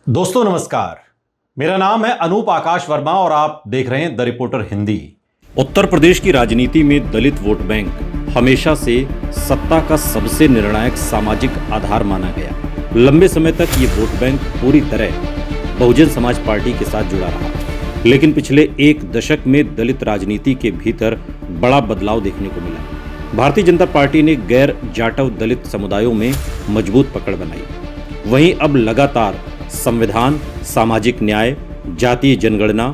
दोस्तों नमस्कार, मेरा नाम है अनूप आकाश वर्मा और आप देख रहे हैं द रिपोर्टर हिंदी। उत्तर प्रदेश की राजनीति में दलित वोट बैंक हमेशा से सत्ता का सबसे निर्णायक सामाजिक आधार माना गया। लंबे समय तक ये वोट बैंक पूरी तरह बहुजन समाज पार्टी के साथ जुड़ा रहा, लेकिन पिछले एक दशक में दलित राजनीति के भीतर बड़ा बदलाव देखने को मिला। भारतीय जनता पार्टी ने गैर जाटव दलित समुदायों में मजबूत पकड़ बनाई। वहीं अब लगातार संविधान, सामाजिक न्याय, जातीय जनगणना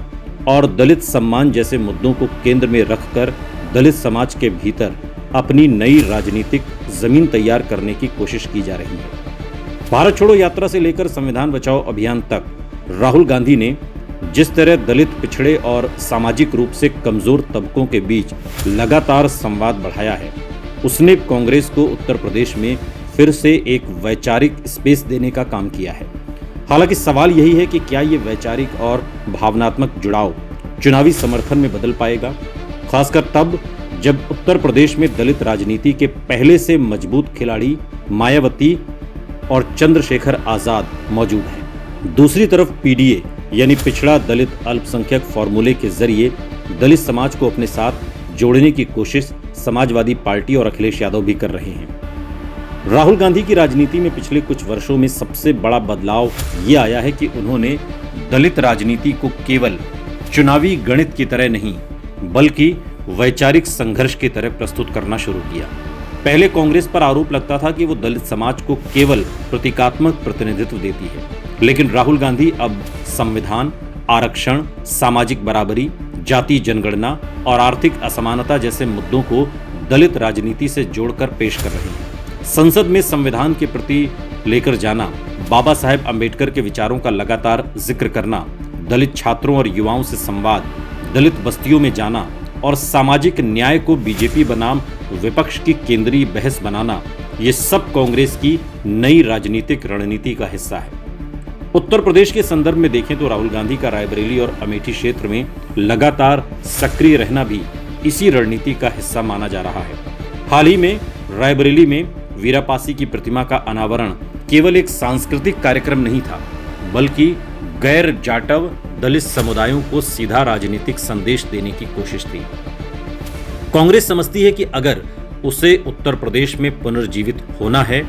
और दलित सम्मान जैसे मुद्दों को केंद्र में रखकर दलित समाज के भीतर अपनी नई राजनीतिक जमीन तैयार करने की कोशिश की जा रही है। भारत छोड़ो यात्रा से लेकर संविधान बचाओ अभियान तक राहुल गांधी ने जिस तरह दलित, पिछड़े और सामाजिक रूप से कमजोर तबकों के बीच लगातार संवाद बढ़ाया है, उसने कांग्रेस को उत्तर प्रदेश में फिर से एक वैचारिक स्पेस देने का काम किया है। हालांकि सवाल यही है कि क्या ये वैचारिक और भावनात्मक जुड़ाव चुनावी समर्थन में बदल पाएगा, खासकर तब जब उत्तर प्रदेश में दलित राजनीति के पहले से मजबूत खिलाड़ी मायावती और चंद्रशेखर आजाद मौजूद हैं। दूसरी तरफ पीडीए यानी पिछड़ा दलित अल्पसंख्यक फॉर्मूले के जरिए दलित समाज को अपने साथ जोड़ने की कोशिश समाजवादी पार्टी और अखिलेश यादव भी कर रहे हैं। राहुल गांधी की राजनीति में पिछले कुछ वर्षों में सबसे बड़ा बदलाव ये आया है कि उन्होंने दलित राजनीति को केवल चुनावी गणित की तरह नहीं बल्कि वैचारिक संघर्ष की तरह प्रस्तुत करना शुरू किया। पहले कांग्रेस पर आरोप लगता था कि वो दलित समाज को केवल प्रतीकात्मक प्रतिनिधित्व देती है, लेकिन राहुल गांधी अब संविधान, आरक्षण, सामाजिक बराबरी, जातीय जनगणना और आर्थिक असमानता जैसे मुद्दों को दलित राजनीति से जोड़कर पेश कर रहे हैं। संसद में संविधान के प्रति लेकर जाना, बाबा साहेब अंबेडकर के विचारों का लगातार जिक्र करना, दलित छात्रों और युवाओं से संवाद, दलित बस्तियों में जाना और सामाजिक न्याय को बीजेपी बनाम विपक्ष की केंद्रीय बहस बनाना, ये सब कांग्रेस की नई राजनीतिक रणनीति का हिस्सा है। उत्तर प्रदेश के संदर्भ में देखें तो राहुल गांधी का रायबरेली और अमेठी क्षेत्र में लगातार सक्रिय रहना भी इसी रणनीति का हिस्सा माना जा रहा है। हाल ही में रायबरेली में वीरापासी की प्रतिमा का अनावरण केवल एक सांस्कृतिक कार्यक्रम नहीं था, बल्कि गैर जाटव दलित समुदायों को सीधा राजनीतिक संदेश देने की कोशिश थी। कांग्रेस समझती है कि अगर उसे उत्तर प्रदेश में पुनर्जीवित होना है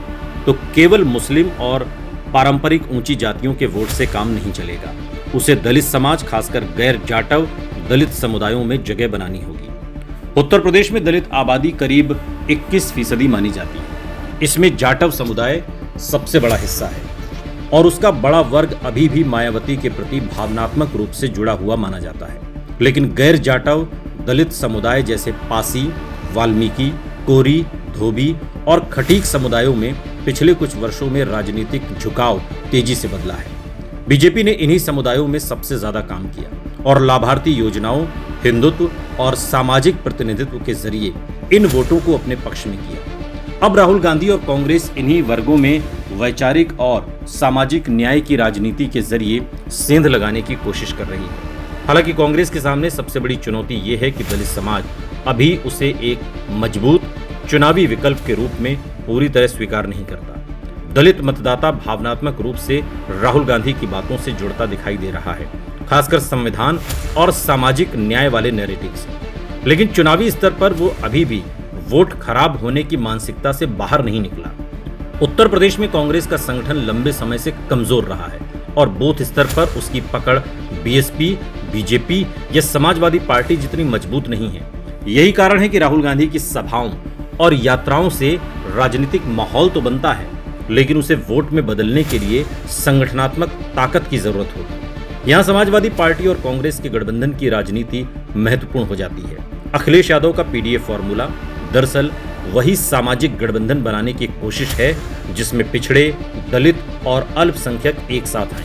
तो केवल मुस्लिम और पारंपरिक ऊंची जातियों के वोट से काम नहीं चलेगा। उसे दलित समाज, खासकर गैर जाटव दलित समुदायों में जगह बनानी होगी। उत्तर प्रदेश में दलित आबादी करीब 21% मानी जाती है। इसमें जाटव समुदाय सबसे बड़ा हिस्सा है और उसका बड़ा वर्ग अभी भी मायावती के प्रति भावनात्मक रूप से जुड़ा हुआ माना जाता है। लेकिन गैर जाटव दलित समुदाय जैसे पासी, वाल्मीकि, कोरी, धोबी और खटीक समुदायों में पिछले कुछ वर्षों में राजनीतिक झुकाव तेजी से बदला है। बीजेपी ने इन्हीं समुदायों में सबसे ज्यादा काम किया और लाभार्थी योजनाओं, हिंदुत्व और सामाजिक प्रतिनिधित्व के जरिए इन वोटों को अपने पक्ष में किया। अब राहुल गांधी और कांग्रेस इन्हीं वर्गों में वैचारिक और सामाजिक न्याय की राजनीति के जरिए सेंध लगाने की कोशिश कर रही है। हालांकि कांग्रेस के सामने सबसे बड़ी चुनौती ये है कि दलित समाज अभी उसे एक मजबूत चुनावी विकल्प के रूप में पूरी तरह स्वीकार नहीं करता। दलित मतदाता भावनात्मक रूप से राहुल गांधी की बातों से जुड़ता दिखाई दे रहा है, खासकर संविधान और सामाजिक न्याय वाले नैरेटिव से। लेकिन चुनावी स्तर पर वो अभी भी वोट खराब होने की मानसिकता से बाहर नहीं निकला। उत्तर प्रदेश में कांग्रेस का संगठन लंबे समय से कमजोर रहा है और बूथ स्तर पर उसकी पकड़ बीएसपी, बीजेपी या समाजवादी पार्टी जितनी मजबूत नहीं है। यही कारण है कि राहुल गांधी की सभाओं और यात्राओं से राजनीतिक माहौल तो बनता है, लेकिन उसे वोट में बदलने के लिए संगठनात्मक ताकत की जरूरत होगी। यहाँ समाजवादी पार्टी और कांग्रेस के गठबंधन की राजनीति महत्वपूर्ण हो जाती है। अखिलेश यादव का पीडीए फॉर्मूला दरअसल वही सामाजिक गठबंधन बनाने की कोशिश है जिसमें पिछड़े, दलित और अल्पसंख्यक एक साथ आए।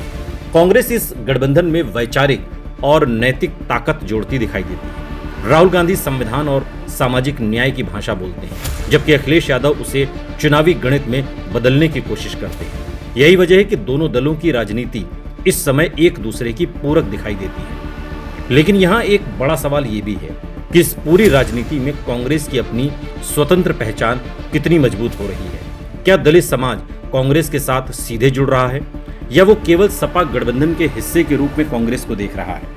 कांग्रेस इस गठबंधन में वैचारिक और नैतिक ताकत जोड़ती दिखाई देती है। राहुल गांधी संविधान और सामाजिक न्याय की भाषा बोलते हैं, जबकि अखिलेश यादव उसे चुनावी गणित में बदलने की कोशिश करते हैं। यही वजह है कि दोनों दलों की राजनीति इस समय एक दूसरे की पूरक दिखाई देती है। लेकिन यहाँ एक बड़ा सवाल ये भी है कि इस पूरी राजनीति में कांग्रेस की अपनी स्वतंत्र पहचान कितनी मजबूत हो रही है। क्या दलित समाज कांग्रेस के साथ सीधे जुड़ रहा है या वो केवल सपा गठबंधन के हिस्से के रूप में कांग्रेस को देख रहा है।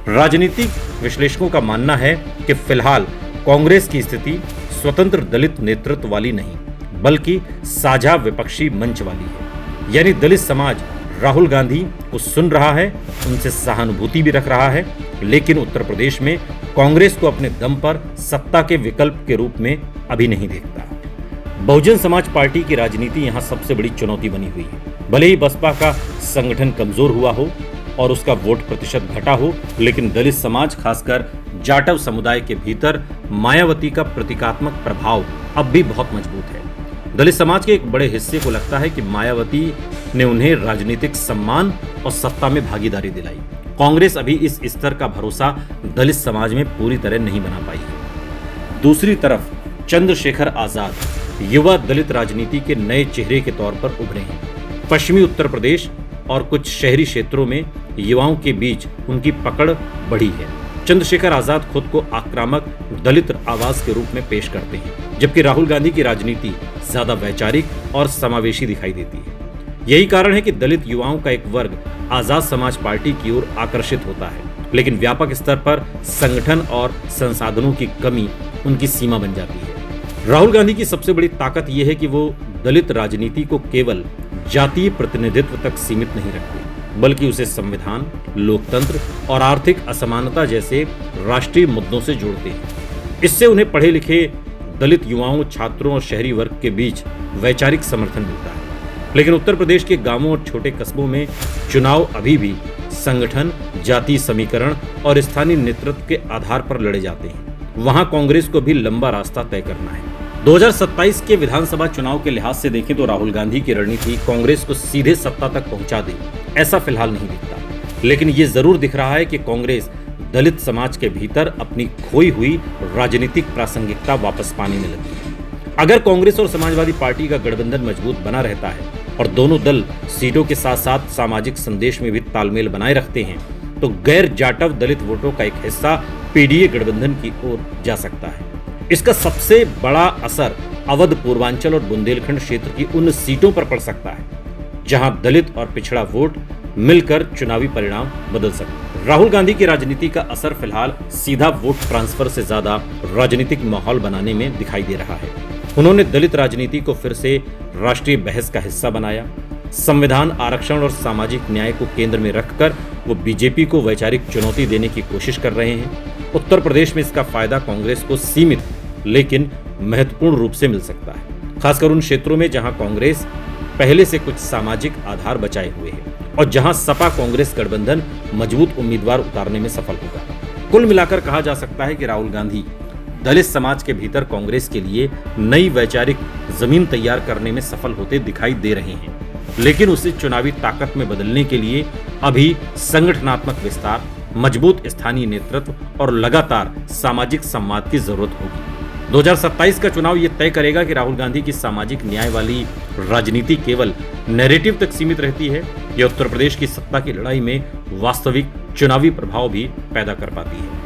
राजनीतिक विश्लेषकों का मानना है कि फिलहाल कांग्रेस की स्थिति स्वतंत्र दलित नेतृत्व वाली नहीं, बल्कि साझा विपक्षी मंच वाली है। यानी दलित समाज राहुल गांधी को सुन रहा है, उनसे सहानुभूति भी रख रहा है, लेकिन उत्तर प्रदेश में कांग्रेस को अपने दम पर सत्ता के विकल्प के रूप में अभी नहीं देखता। बहुजन समाज पार्टी की राजनीति यहां सबसे बड़ी चुनौती बनी हुई है। भले ही बसपा का संगठन कमजोर हुआ हो और उसका वोट प्रतिशत घटा हो, लेकिन दलित समाज, खासकर जाटव समुदाय के भीतर मायावती का प्रतीकात्मक प्रभाव अब भी बहुत मजबूत है। दलित समाज के एक बड़े हिस्से को लगता है कि मायावती ने उन्हें राजनीतिक सम्मान और सत्ता में भागीदारी दिलाई। कांग्रेस अभी इस स्तर का भरोसा दलित समाज में पूरी तरह नहीं बना पाई है। दूसरी तरफ चंद्रशेखर आजाद युवा दलित राजनीति के नए चेहरे के तौर पर उभरे हैं। पश्चिमी उत्तर प्रदेश और कुछ शहरी क्षेत्रों में युवाओं के बीच उनकी पकड़ बढ़ी है। चंद्रशेखर आजाद खुद को आक्रामक दलित आवाज के रूप में पेश करते हैं, जबकि राहुल गांधी की राजनीति ज्यादा वैचारिक और समावेशी दिखाई देती है। यही कारण है कि दलित युवाओं का एक वर्ग आजाद समाज पार्टी की ओर आकर्षित होता है, लेकिन व्यापक स्तर पर संगठन और संसाधनों की कमी उनकी सीमा बन जाती है। राहुल गांधी की सबसे बड़ी ताकत यह है कि वो दलित राजनीति को केवल जातीय प्रतिनिधित्व तक सीमित नहीं रखते, बल्कि उसे संविधान, लोकतंत्र और आर्थिक असमानता जैसे राष्ट्रीय मुद्दों से जोड़ते हैं। इससे उन्हें पढ़े लिखे दलित युवाओं, छात्रों और शहरी वर्ग के बीच वैचारिक समर्थन मिलता है। लेकिन उत्तर प्रदेश के गांवों और छोटे कस्बों में चुनाव अभी भी संगठन, जातीय समीकरण और स्थानीय नेतृत्व के आधार पर लड़े जाते हैं। वहां कांग्रेस को भी लंबा रास्ता तय करना है। 2027 के विधानसभा चुनाव के लिहाज से देखें तो राहुल गांधी की रणनीति कांग्रेस को सीधे सत्ता तक पहुंचा दे, ऐसा फिलहाल नहीं दिखता। लेकिन ये जरूर दिख रहा है कि कांग्रेस दलित समाज के भीतर अपनी खोई हुई राजनीतिक प्रासंगिकता वापस पाने में लगी है। अगर कांग्रेस और समाजवादी पार्टी का गठबंधन मजबूत बना रहता है और दोनों दल सीटों के साथ साथ सामाजिक संदेश में भी तालमेल बनाए रखते हैं, तो गैर जाटव दलित वोटों का एक हिस्सा पीडीए गठबंधन की ओर जा सकता है। इसका सबसे बड़ा असर अवध, पूर्वांचल और बुंदेलखंड क्षेत्र की उन सीटों पर पड़ सकता है जहां दलित और पिछड़ा वोट मिलकर चुनावी परिणाम बदल सकते हैं। राहुल गांधी की राजनीति का असर फिलहाल सीधा वोट ट्रांसफर से ज्यादा राजनीतिक माहौल बनाने में दिखाई दे रहा है। उन्होंने दलित राजनीति को फिर से राष्ट्रीय बहस का हिस्सा बनाया। संविधान, आरक्षण और सामाजिक न्याय को केंद्र में रखकर वो बीजेपी को वैचारिक चुनौती देने की कोशिश कर रहे हैं। उत्तर प्रदेश में इसका फायदा कांग्रेस को सीमित लेकिन महत्वपूर्ण रूप से मिल सकता है, खासकर उन क्षेत्रों में जहां कांग्रेस पहले से कुछ सामाजिक आधार बचाए हुए है और जहां सपा कांग्रेस गठबंधन मजबूत उम्मीदवार उतारने में सफल होगा। कुल मिलाकर कहा जा सकता है कि राहुल गांधी दलित समाज के भीतर कांग्रेस के लिए नई वैचारिक जमीन तैयार करने में सफल होते दिखाई दे रहे हैं, लेकिन उसे चुनावी ताकत में बदलने के लिए अभी संगठनात्मक विस्तार, मजबूत स्थानीय नेतृत्व और लगातार सामाजिक संवाद की जरूरत होगी। 2027 का चुनाव ये तय करेगा कि राहुल गांधी की सामाजिक न्याय वाली राजनीति केवल नैरेटिव तक सीमित रहती है या उत्तर प्रदेश की सत्ता की लड़ाई में वास्तविक चुनावी प्रभाव भी पैदा कर पाती है।